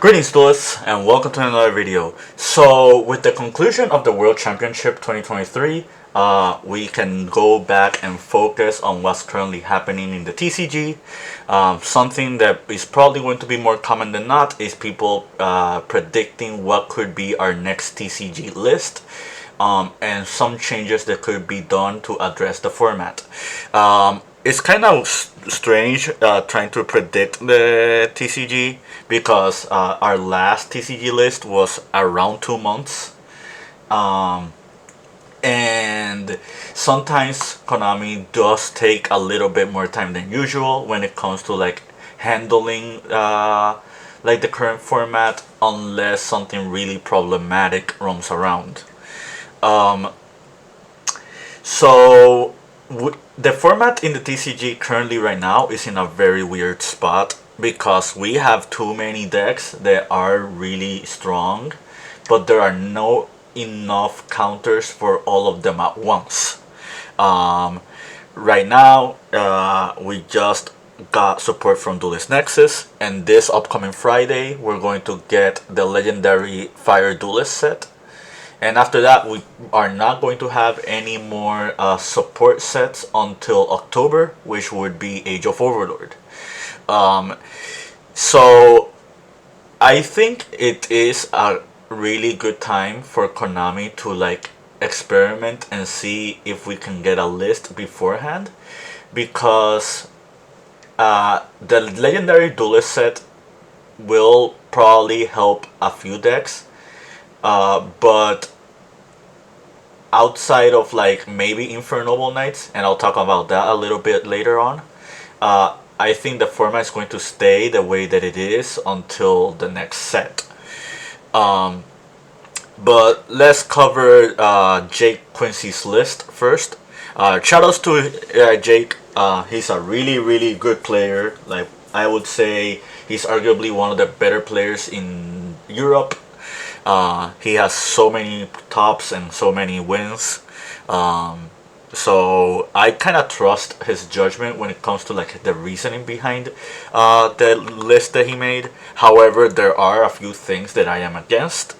Greetings duelists and welcome to another video. So with the conclusion of the World Championship 2023, we can go back and focus on what's currently happening in the TCG. Something that is probably going to be more common than not is people predicting what could be our next TCG list. And some changes that could be done to address the format. It's kind of strange trying to predict the TCG because our last TCG list was around 2 months. And sometimes Konami does take a little bit more time than usual when it comes to like handling like the current format, unless something really problematic roams around. So the format in the TCG currently right now is in a very weird spot because we have too many decks that are really strong, but there are no enough counters for all of them at once. Right now, we just got support from Duelist Nexus, and this upcoming Friday, we're going to get the legendary Fire Duelist set. And after that, we are not going to have any more support sets until October, which would be Age of Overlord. So I think it is a really good time for Konami to like experiment and see if we can get a list beforehand, because the legendary duelist set will probably help a few decks, but outside of like maybe Infernoble Knights, and I'll talk about that a little bit later on, I think the format is going to stay the way that it is until the next set. But let's cover Jake Quincy's list first. Shoutouts to Jake. He's a really good player. Like, I would say he's arguably one of the better players in Europe. He has so many tops and so many wins. So I kind of trust his judgment when it comes to like the reasoning behind the list that he made. However, there are a few things that I am against,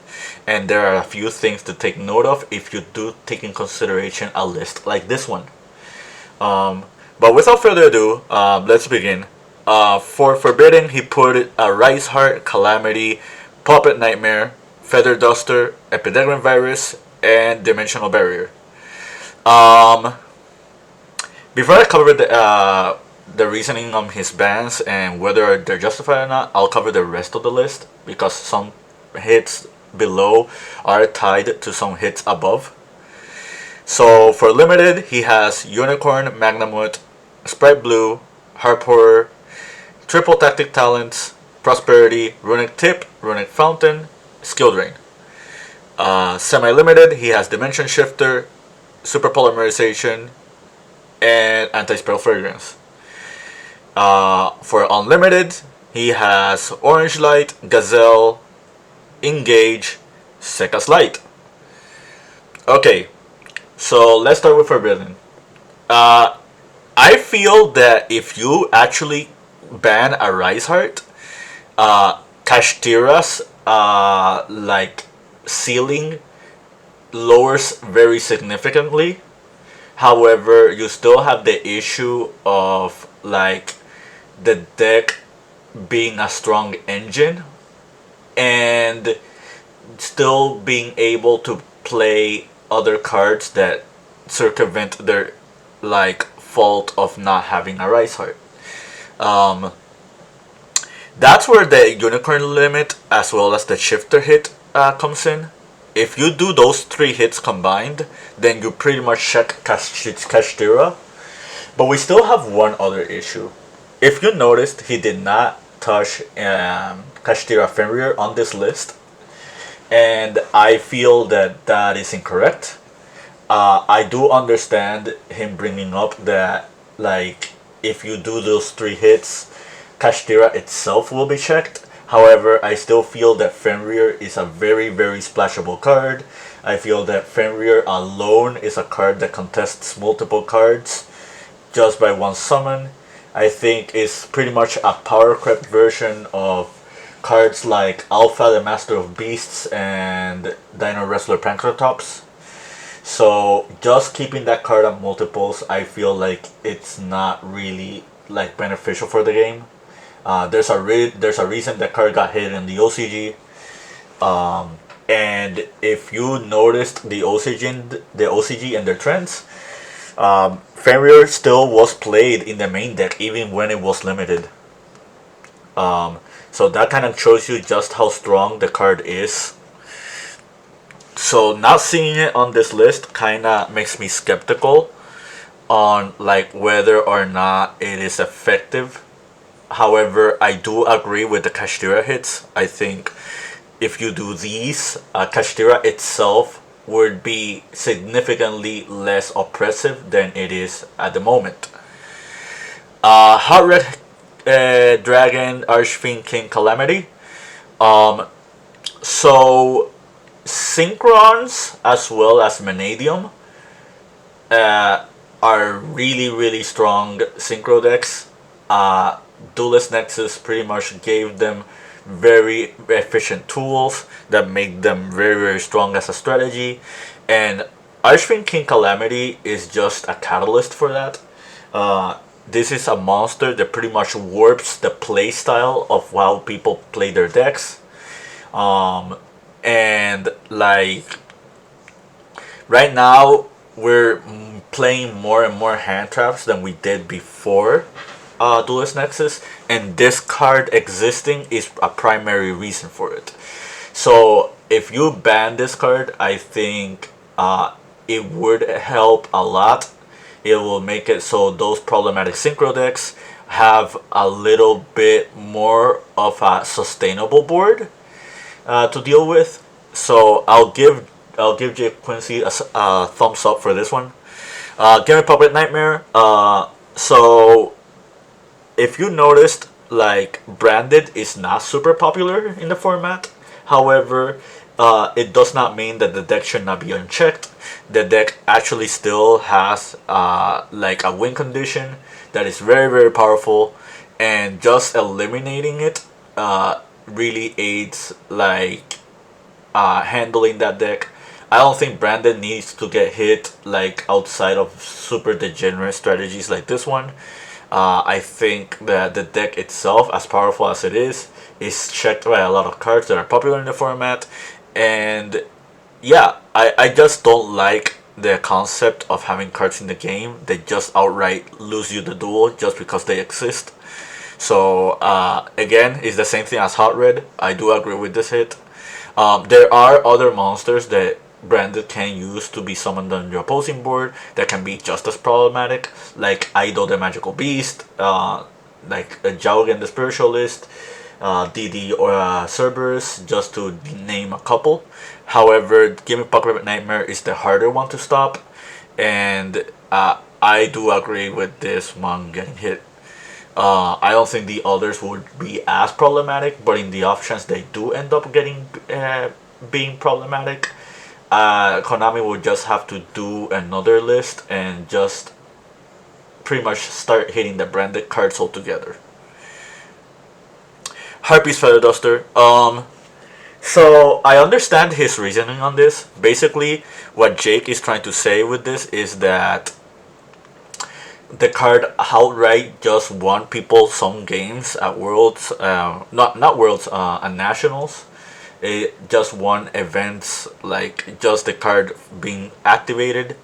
and there are a few things to take note of if you do take in consideration a list like this one. But without further ado, let's begin. For Forbidden, he put a Rise Heart, Calamity, Puppet Nightmare, Feather Duster, Epidegram Virus, and Dimensional Barrier. Before I cover the reasoning on his bans and whether they're justified or not, I'll cover the rest of the list because some hits below are tied to some hits above. So for limited, he has Unicorn, Magnamut, Sprite Blue, Harp Horror, Triple Tactic Talents, Prosperity, Runic Tip, Runic Fountain, Skill Drain. Semi-limited, he has Dimension Shifter, Super Polymerization, and Anti-Spell Fragrance. For unlimited, he has Orange Light, Gazelle, Engage, Seka's Light. Okay, so let's start with Forbidden. I feel that if you actually ban a Rise Heart, Kashtira's like ceiling lowers very significantly. However, you still have the issue of like the deck being a strong engine and still being able to play other cards that circumvent their like fault of not having a Rise Heart. That's where the Unicorn limit as well as the Shifter hit comes in. If you do those three hits combined, then you pretty much check Kashtira. But we still have one other issue. If you noticed, he did not touch Kashtira Fenrir on this list, and I feel that that is incorrect. I do understand him bringing up that like if you do those three hits, Kashtira itself will be checked. However, I still feel that Fenrir is a very splashable card. I feel that Fenrir alone is a card that contests multiple cards just by one summon. I think it's pretty much a power crept version of cards like Alpha, the Master of Beasts, and Dino Wrestler Pankratops. So just keeping that card at multiples, I feel like it's not really like beneficial for the game. There's a reason that card got hit in the OCG. And if you noticed the OCG and their trends, Fenrir still was played in the main deck even when it was limited. So that kind of shows you just how strong the card is. So not seeing it on this list kind of makes me skeptical on like whether or not it is effective. However, I do agree with the Kashtira hits. I think if you do these, Kashtira itself would be significantly less oppressive than it is at the moment. Hot Red Dragon Archfiend King Calamity. So Synchrons as well as Vanadium are really strong synchro decks. Duelist Nexus pretty much gave them very efficient tools that make them very strong as a strategy, and Archfiend King Calamity is just a catalyst for that. This is a monster that pretty much warps the play style of how people play their decks. And like right now we're playing more and more hand traps than we did before Duelist Nexus, and this card existing is a primary reason for it. So if you ban this card, I think it would help a lot. It will make it so those problematic synchro decks have a little bit more of a sustainable board to deal with. So I'll give J Quinsee a thumbs up for this one. Give me Puppet Nightmare. So if you noticed, like Branded is not super popular in the format. However, it does not mean that the deck should not be unchecked. The deck actually still has like a win condition that is very powerful, and just eliminating it really aids like handling that deck. I don't think Brandon needs to get hit like outside of super degenerate strategies like this one. I think that the deck itself, as powerful as it is checked by a lot of cards that are popular in the format. And yeah, I just don't like the concept of having cards in the game that just outright lose you the duel just because they exist. So again, it's the same thing as Hot Red. I do agree with this hit. There are other monsters that Branded can use to be summoned on your opposing board that can be just as problematic, like Idol the Magical Beast, like Jaugen the Spiritualist, DD or Cerberus, just to name a couple. However, Gimme Puppet Nightmare is the harder one to stop, and I do agree with this one getting hit. I don't think the others would be as problematic, but in the off chance they do end up getting being problematic, Konami will just have to do another list and just pretty much start hitting the branded cards altogether. Harpy's Feather Duster. So I understand his reasoning on this. Basically, what Jake is trying to say with this is that the card outright just won people some games at Worlds, not Worlds, at Nationals. It just won events, like just the card being activated.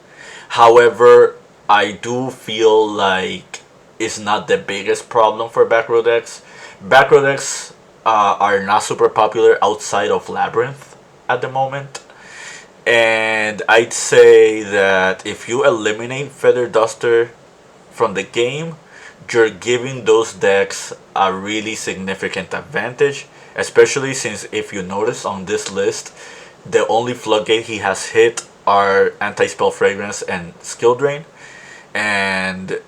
However, I do feel like it's not the biggest problem for back row decks. Back row decks are not super popular outside of Labyrinth at the moment. And I'd say that if you eliminate Feather Duster from the game, you're giving those decks a really significant advantage, especially since if you notice on this list, the only floodgate he has hit are Anti-Spell Fragrance and Skill Drain, and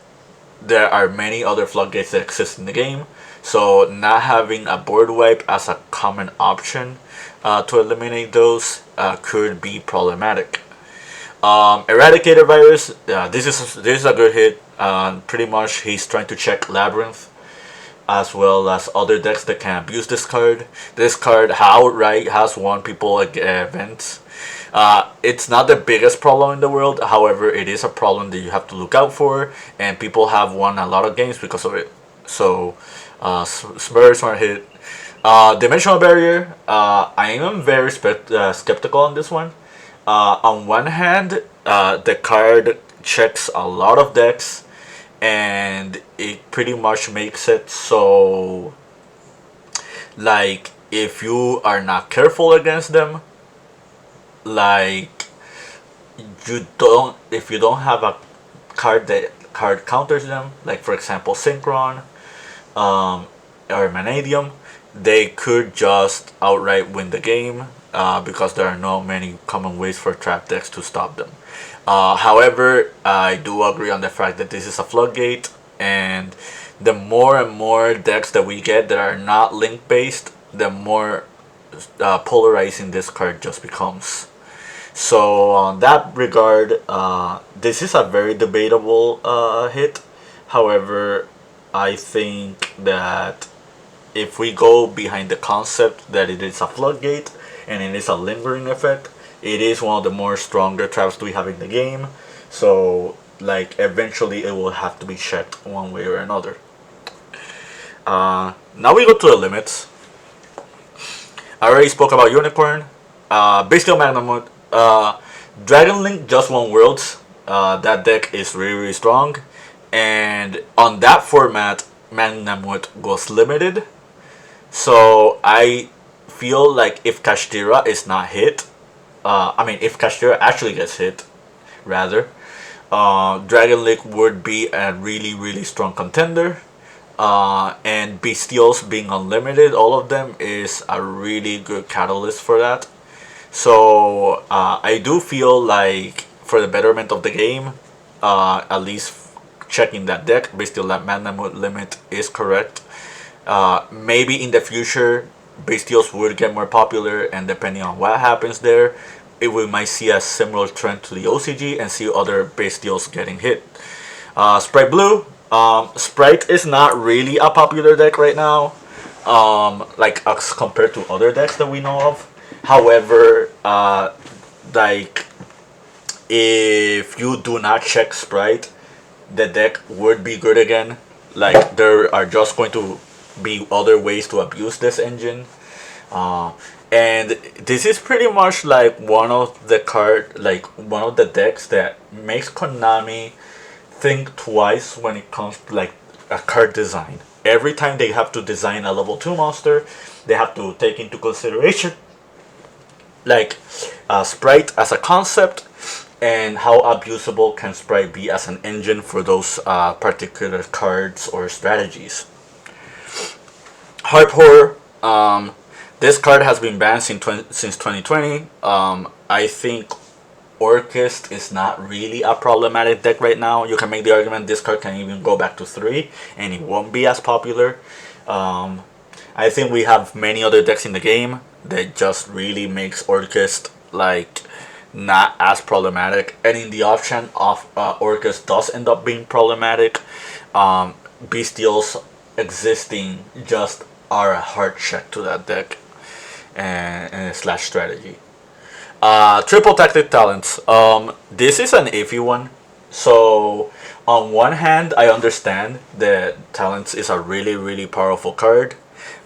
there are many other floodgates that exist in the game, so not having a board wipe as a common option to eliminate those could be problematic. Eradicator Virus, this is a good hit. Pretty much he's trying to check Labyrinth. as well as other decks that can abuse this card. This card outright has won people events. It's not the biggest problem in the world, however, it is a problem that you have to look out for, and people have won a lot of games because of it. So, very smart hit. Dimensional Barrier, I am very skeptical on this one. On one hand, the card checks a lot of decks, and it pretty much makes it so, like, if you are not careful against them, like, if you don't have a card counters them, like for example Synchron, or Vanadium, they could just outright win the game, because there are not many common ways for trap decks to stop them. However, I do agree on the fact that this is a floodgate, and the more and more decks that we get that are not link based, the more polarizing this card just becomes. So on that regard, this is a very debatable hit. However, I think that if we go behind the concept that it is a floodgate and it is a lingering effect, it is one of the more stronger traps we have in the game. So, like, eventually it will have to be checked one way or another. Now we go to the limits. I already spoke about Unicorn. Bestial Magnamut. Dragon Link just won Worlds. That deck is really, really strong. And on that format, Magnamut goes limited. So I feel like if Kashtira is not hit, if Kashtira actually gets hit, rather, Dragon Link would be a really, really strong contender. And Bestials being unlimited, all of them, is a really good catalyst for that. So I do feel like for the betterment of the game, at least checking that deck, Bestial Magnamut limit is correct. Maybe in the future, Bestials would get more popular, and depending on what happens there, we might see a similar trend to the OCG and see other Bestials getting hit. Sprite Blue. Sprite is not really a popular deck right now, like as compared to other decks that we know of. However, like, if you do not check Sprite, the deck would be good again. Like, there are just going to be other ways to abuse this engine. And this is pretty much like one of the decks that makes Konami think twice when it comes to like a card design. Every time they have to design a level 2 monster, they have to take into consideration like Sprite as a concept, and how abusable can Sprite be as an engine for those particular cards or strategies. Harp Horror. This card has been banned since 2020. I think Orchest is not really a problematic deck right now. You can make the argument this card can even go back to 3 and it won't be as popular. I think we have many other decks in the game that just really makes Orchest like not as problematic. And in the option of Orchest does end up being problematic, Bestials existing just are a hard check to that deck and slash strategy. Triple Tactic Talents. This is an iffy one. So on one hand, I understand that Talents is a really, really powerful card.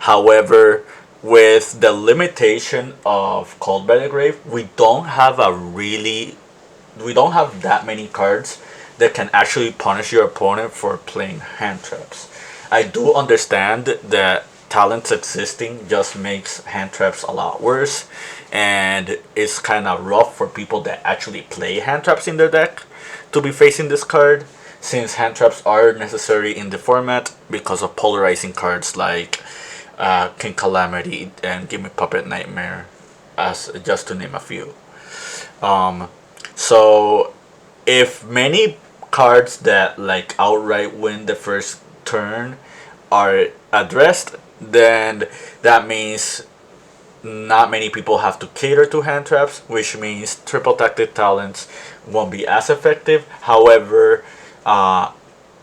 However, with the limitation of Called by the Grave, we don't have that many cards that can actually punish your opponent for playing hand traps. I do understand that Talents existing just makes hand traps a lot worse, and it's kind of rough for people that actually play hand traps in their deck to be facing this card, since hand traps are necessary in the format because of polarizing cards like King Calamity and Gimme Puppet Nightmare, as just to name a few. So if many cards that like outright win the first turn are addressed, then that means not many people have to cater to hand traps, which means Triple Tactic Talents won't be as effective. However,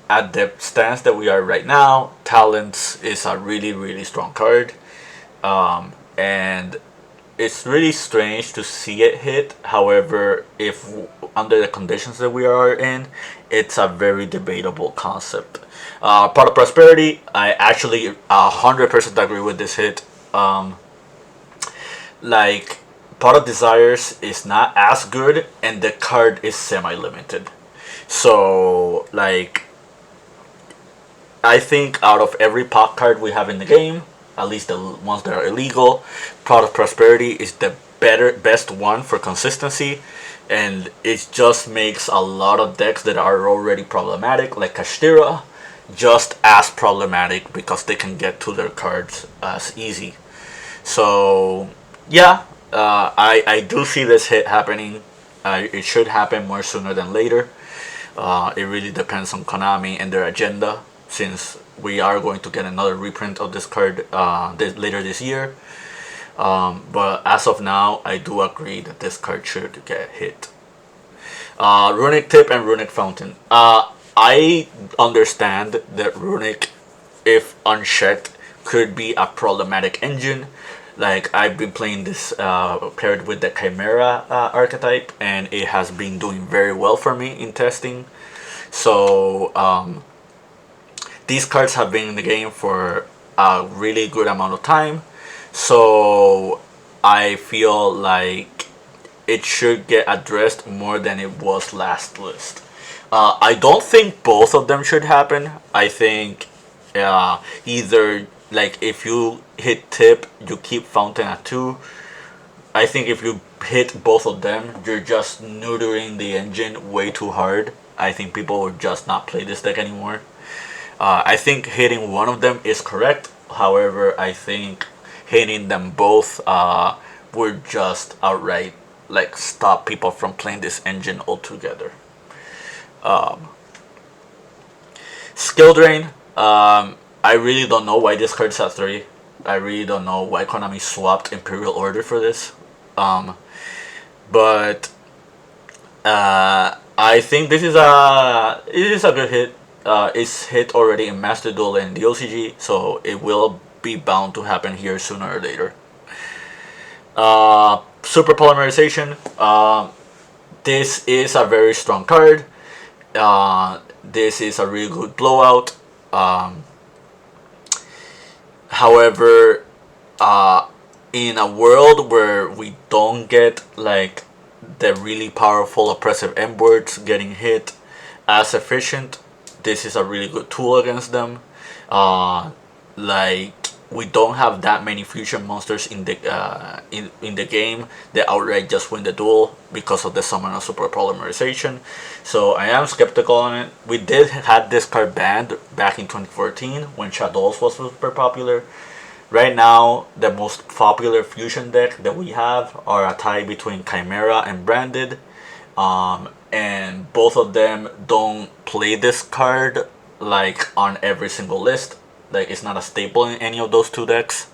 at the stance that we are right now, Talents is a really strong card, and it's really strange to see it hit. However, if under the conditions that we are in, it's a very debatable concept. Part of Prosperity, I actually 100% agree with this hit. Like, Pot of Desires is not as good, and the card is semi-limited. So, like, I think out of every pot card we have in the game, at least the ones that are illegal, Pot of Prosperity is the best one for consistency, and it just makes a lot of decks that are already problematic, like Kashtira, just as problematic because they can get to their cards as easy. So yeah, I do see this hit happening. It should happen more sooner than later. It really depends on Konami and their agenda, since we are going to get another reprint of this card later this year. But as of now, I do agree that this card should get hit. Runic Tip and Runic Fountain. I understand that Runic, if unchecked, could be a problematic engine. Like, I've been playing this paired with the Chimera archetype, and it has been doing very well for me in testing. So these cards have been in the game for a really good amount of time. So I feel like it should get addressed more than it was last list. I don't think both of them should happen. I think either, like, if you hit Tip, you keep Fountain at 2. I think if you hit both of them, you're just neutering the engine way too hard. I think people would just not play this deck anymore. I think hitting one of them is correct. However, I think hitting them both would just outright, like, stop people from playing this engine altogether. Skill Drain. I really don't know why this card's at 3. I really don't know why Konami swapped Imperial Order for this. But I think it is a good hit. It's hit already in Master Duel and the OCG, so it will be bound to happen here sooner or later. Super Polymerization. This is a very strong card. This is a really good blowout. However, in a world where we don't get, like, the really powerful oppressive M words getting hit as efficient, this is a really good tool against them. Like, we don't have that many fusion monsters in the in the game that outright just win the duel because of the summon of Super Polymerization. So I am skeptical on it. We did had this card banned back in 2014 when Shadows was super popular. Right now, the most popular fusion deck that we have are a tie between Chimera and Branded. And both of them don't play this card, like, on every single list. Like, it's not a staple in any of those two decks.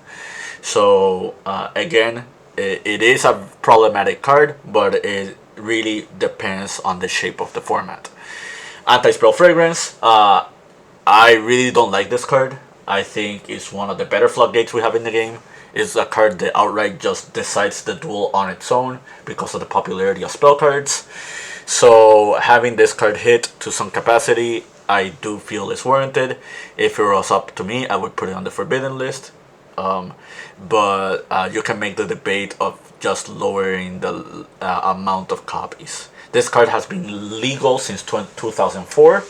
So again, it is a problematic card, but it really depends on the shape of the format. Anti-Spell Fragrance. I really don't like this card. I think it's one of the better floodgates we have in the game. It's a card that outright just decides the duel on its own because of the popularity of spell cards. So having this card hit to some capacity, I do feel is warranted. If it was up to me, I would put it on the forbidden list. But you can make the debate of just lowering the amount of copies. This card has been legal since 2004.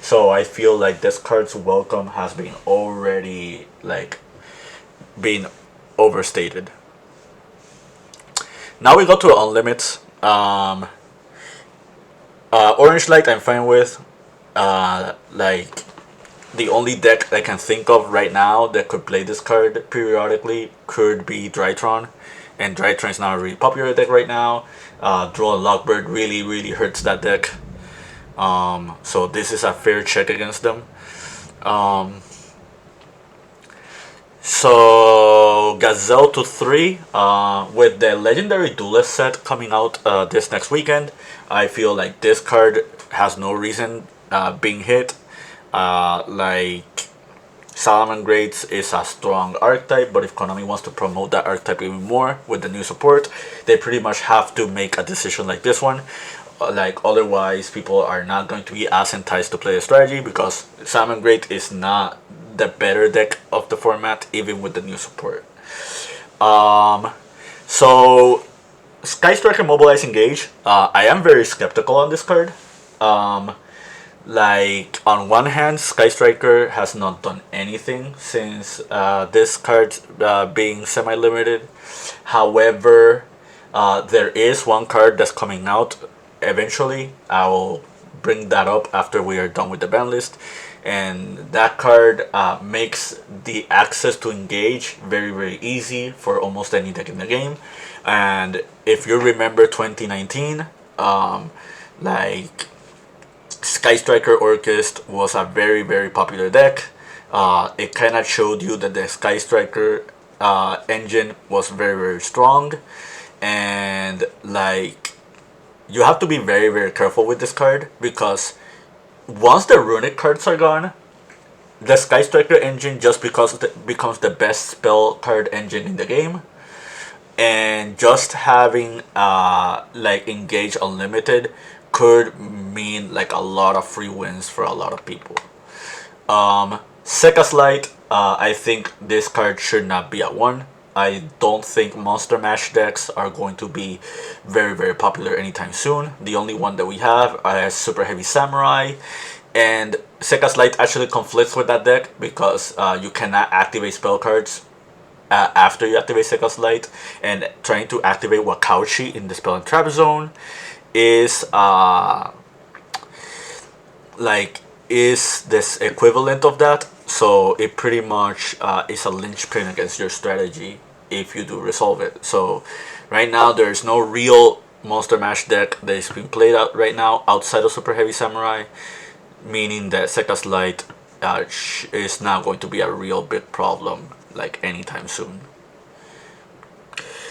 So I feel like this card's welcome has been already, like, been overstated. Now we go to Unlimits. Orange Light I'm fine with. Like, the only deck I can think of right now that could play this card periodically could be Drytron. And Drytron is not a really popular deck right now. Draw a Lockbird really hurts that deck. So this is a fair check against them. So Gazelle to 3, with the Legendary Duelist set coming out this next weekend, I feel like this card has no reason being hit. Like Salamangreats is a strong archetype, but if Konami wants to promote that archetype even more with the new support, they pretty much have to make a decision like this one. Like otherwise, people are not going to be as enticed to play the strategy because Salamangreat is not the better deck of the format, even with the new support. So Sky Striker Mobilize Engage. I am very skeptical on this card. Like on one hand, Sky Striker has not done anything since this card being semi-limited. However, there is one card that's coming out eventually. I will bring that up after we are done with the ban list. And that card makes the access to engage very easy for almost any deck in the game. And if you remember 2019, like Sky Striker Orchest was a very popular deck. It kind of showed you that the Sky Striker engine was very strong, and like you have to be very careful with this card because once the runic cards are gone, the Sky Striker engine just becomes the best spell card engine in the game, and just having like Engage Unlimited could mean like a lot of free wins for a lot of people. Seka's Light, I think this card should not be at 1. I don't think Monster Mash decks are going to be very popular anytime soon. The only one that we have is Super Heavy Samurai, and Seka's Light actually conflicts with that deck because you cannot activate spell cards after you activate Seka's Light, and trying to activate Wakauchi in the Spell and Trap Zone is is this equivalent of that. So it pretty much is a linchpin against your strategy if you do resolve it. So right now there's no real Monster Mash deck that is being played out right now outside of Super Heavy Samurai, meaning that Seka's Light is not going to be a real big problem like anytime soon.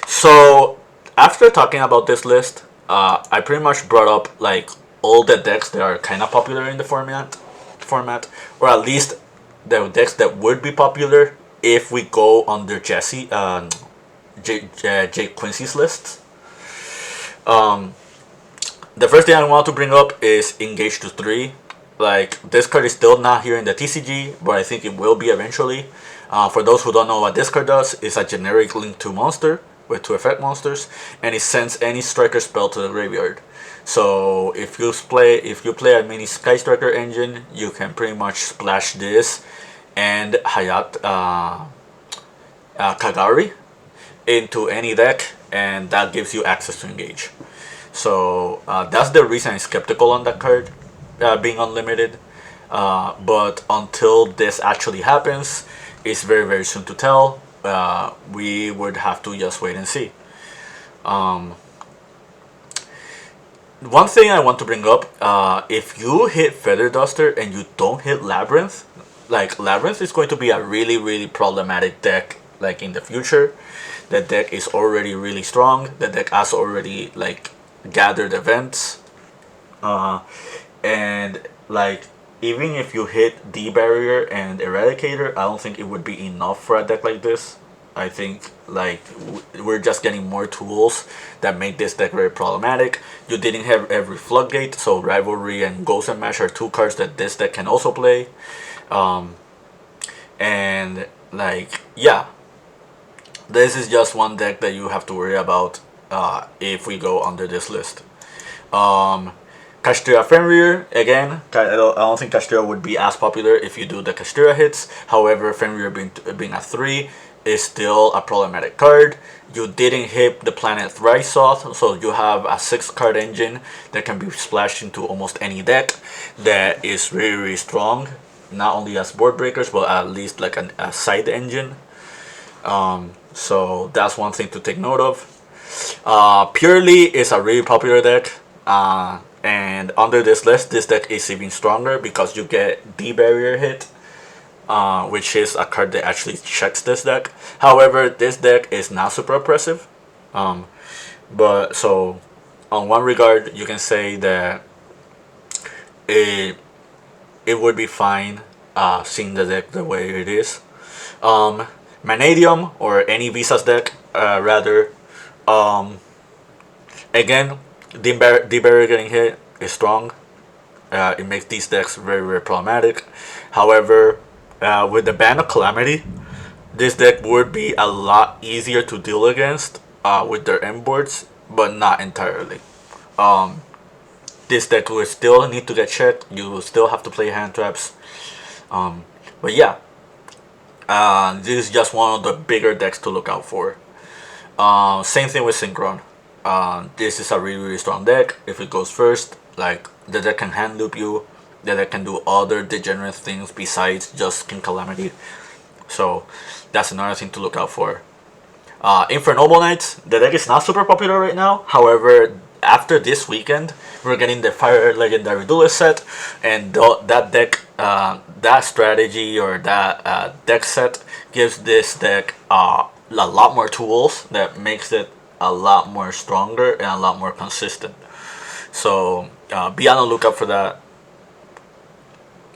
So after talking about this list, I pretty much brought up like all the decks that are kind of popular in the format, or at least the decks that would be popular if we go under Jay Quincy's list. The first thing I want to bring up is Engage to 3. Like, this card is still not here in the TCG, but I think it will be eventually. For those who don't know what this card does, it's a generic Link 2 monster with 2 effect monsters, and it sends any striker spell to the graveyard. So if you play a mini Sky Striker engine, you can pretty much splash this and Kagari into any deck, and that gives you access to Engage. So that's the reason I'm skeptical on that card being unlimited. But until this actually happens, it's very soon to tell. We would have to just wait and see. One thing I want to bring up, if you hit Feather Duster and you don't hit Labyrinth, like Labyrinth is going to be a really problematic deck like in the future. The deck is already really strong. The deck has already like gathered events, and like even if you hit D Barrier and Eradicator, I don't think it would be enough for a deck like this. I think like we're just getting more tools that make this deck very problematic. You didn't have every Floodgate, so Rivalry and Ghost and Mash are 2 cards that this deck can also play. And like yeah, this is just one deck that you have to worry about if we go under this list. Kashtira Fenrir, again, I don't think Kashtira would be as popular if you do the Kashtira hits. However, Fenrir being a 3 is still a problematic card. You didn't hit the planet Thrisoth, so you have a 6 card engine that can be splashed into almost any deck that is really strong. Not only as board breakers, but at least like a side engine. So that's one thing to take note of. Purely is a really popular deck. And under this list, this deck is even stronger because you get D Barrier hit, which is a card that actually checks this deck. However, this deck is not super oppressive. But so, on one regard, you can say that it would be fine seeing the deck the way it is. Um, Manadium or any Visas deck, rather. Um, Again, D-Barrier getting hit is strong. It makes these decks very, very problematic. However, with the ban of Calamity, this deck would be a lot easier to deal against with their end boards, but not entirely. Um, this deck will still need to get checked. You will still have to play hand traps. But yeah, this is just one of the bigger decks to look out for. Same thing with Synchron. This is a really, really strong deck. If it goes first, like, the deck can hand loop you. The deck can do other degenerate things besides just King Calamity. So that's another thing to look out for. Infernoble Knights, the deck is not super popular right now. However, after this weekend, we're getting the Fire Legendary Duelist set, and that deck, that strategy or that deck set gives this deck a lot more tools that makes it a lot more stronger and a lot more consistent. So be on the lookout for that.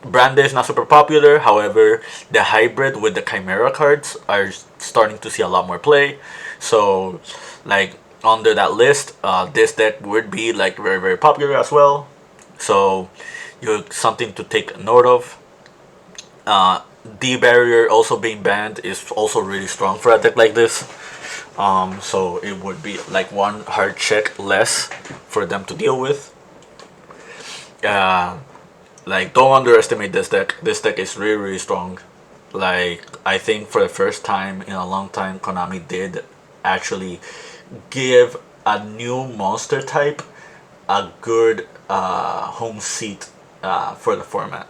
Brand is not super popular. However, the hybrid with the Chimera cards are starting to see a lot more play. So, like, under that list, this deck would be like very, very popular as well. So, something to take note of. D barrier also being banned is also really strong for a deck like this. So it would be like one hard check less for them to deal with. Like, don't underestimate this deck. This deck is really, really strong. Like, I think for the first time in a long time, Konami did actually give a new monster type a good home seat for the format.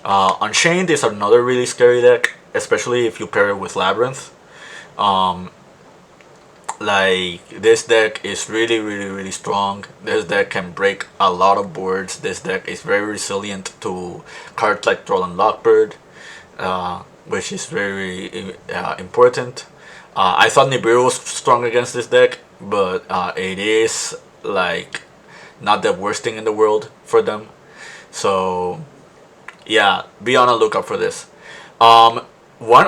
Unchained is another really scary deck, especially if you pair it with Labyrinth. Like, this deck is really, really, really strong. This deck can break a lot of boards. This deck is very resilient to cards like Troll and Lockbird, which is very important. I thought Nibiru was strong against this deck, but it is like not the worst thing in the world for them. So yeah, be on the lookout for this. One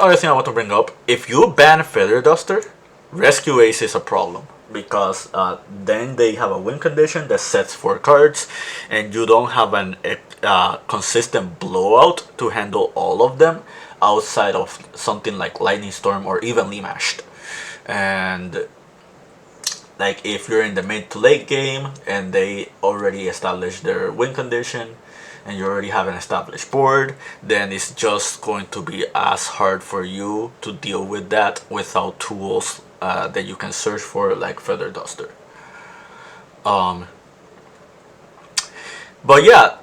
other thing I want to bring up: if you ban Feather Duster, Rescue Ace is a problem, because then they have a win condition that sets 4 cards, and you don't have an consistent blowout to handle all of them outside of something like Lightning Storm or Evenly Matched. And like, if you're in the mid to late game and they already established their win condition and you already have an established board, then it's just going to be as hard for you to deal with that without tools that you can search for, like Feather Duster. But yeah,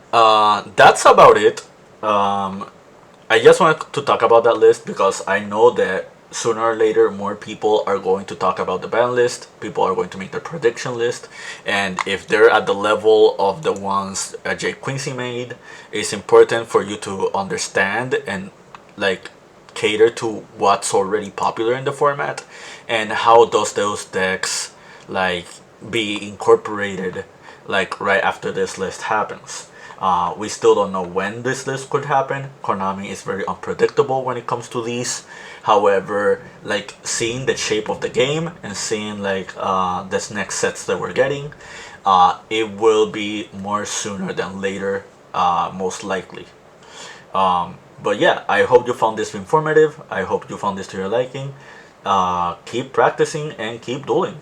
that's about it. I just wanted to talk about that list because I know that sooner or later more people are going to talk about the ban list. People are going to make their prediction list, and if they're at the level of the ones Jake Quinsee made, it's important for you to understand and like cater to what's already popular in the format and how does those decks like be incorporated like right after this list happens. We still don't know when this list could happen. Konami is very unpredictable when it comes to these. However, like, seeing the shape of the game and seeing like this next sets that we're getting, it will be more sooner than later, most likely. But yeah, I hope you found this informative. I hope you found this to your liking. Keep practicing and keep dueling.